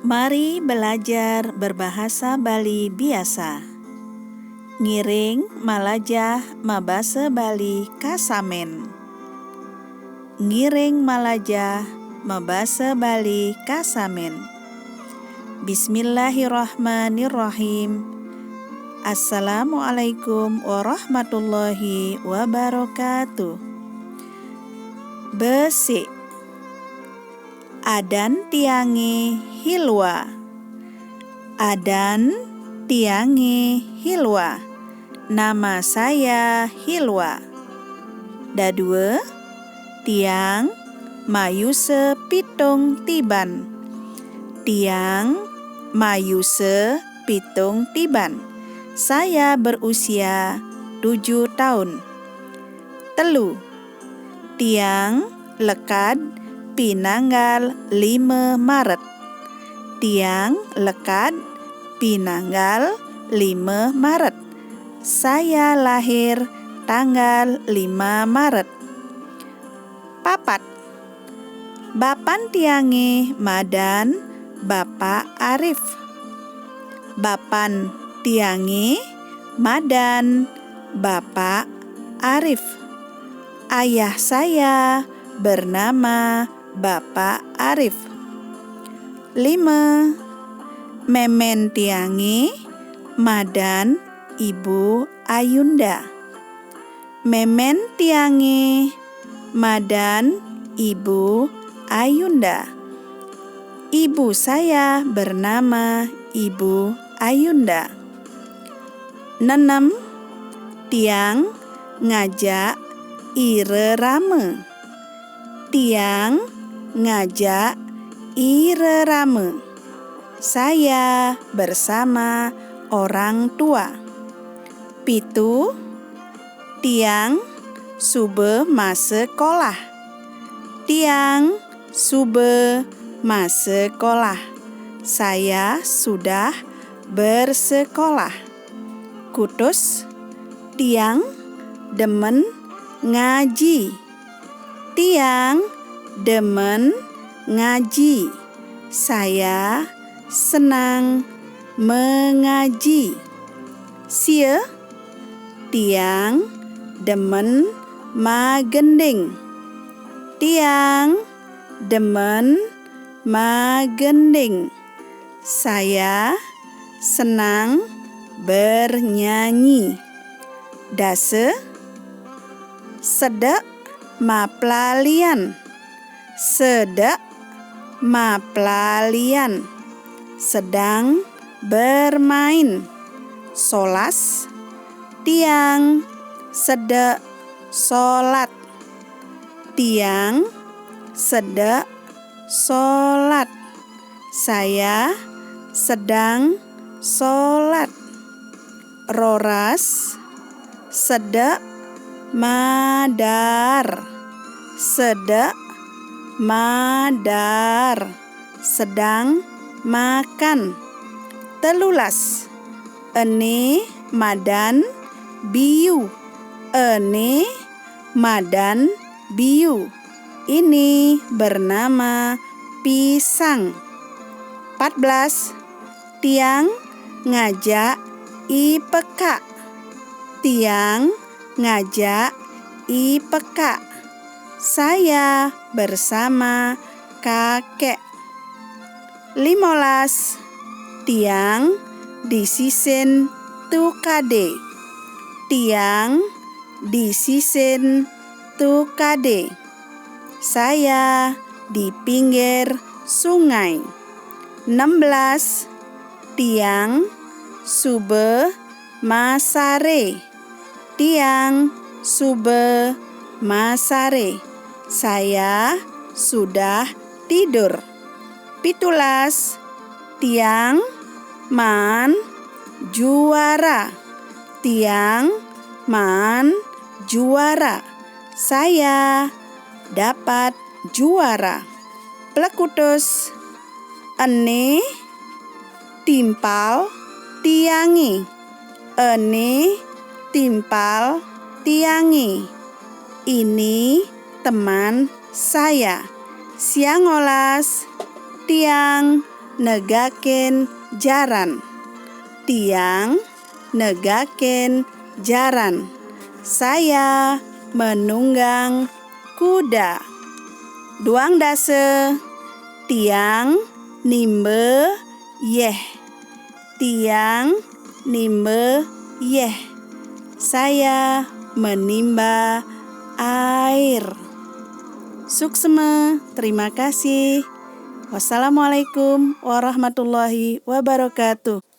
Mari belajar berbahasa Bali biasa. Ngiring malajah mabasa Bali kasamen. Ngiring malajah mabasa Bali kasamen. Bismillahirrahmanirrahim. Assalamualaikum warahmatullahi wabarakatuh. Besik. Adan tiange hilwa. Adan tiange hilwa. Nama saya Hilwa. Dadua tiang mayuse pitung tiban. Tiang mayuse pitung tiban. Saya berusia 7 tahun. Telu tiang lekad pinanggal 5 Maret. Tiang lekad pinanggal 5 Maret. Saya lahir tanggal 5 Maret. Papat. Bapan tiange madan Bapak Arif. Bapan tiange madan Bapak Arif. Ayah saya bernama Bapak Arif. 5. Memen tiange madan Ibu Ayunda. Memen tiange madan Ibu Ayunda. Ibu saya bernama Ibu Ayunda. 6. Tiang ngajak ire rame. Tiang ngajak ire rame. Saya bersama orang tua. 7. Tiang sube masekolah. Tiang sube masekolah. Saya sudah bersekolah. Kutus. Tiang demen ngaji. Tiang demen ngaji. Saya senang mengaji. Sia. Tiang demen magending. Tiang demen magending. Saya senang bernyanyi. Dase. Sedek maplalian. Sedek maplalian. Sedang bermain. Solas. Tiang sedek solat. Tiang sedek solat. Saya sedang solat. Roras. Sedek madar. Sedek madar. Sedang makan. Telulas. Ene madan biu. Ene madan biu. Ini bernama pisang. 14. Tiang ngajak ipeka. Tiang ngajak ipeka. Saya bersama kakek. 15. Tiang disisin tukade. Tiang disisin tukade. Saya di pinggir sungai. 16. Tiang sube masare. Tiang sube masare. Saya sudah tidur. 17. Tiang man juara. Tiang man juara. Saya dapat juara. Plekutus. Ene timpal tiange. Ene timpal tiange. Ini teman saya. Siangolas. Tiang negaken jaran. Tiang negaken jaran. Saya menunggang kuda. Duang dase. Tiang nimbe yeh. Tiang nimbe yeh. Saya menimba air. Suksema, terima kasih. Wassalamualaikum warahmatullahi wabarakatuh.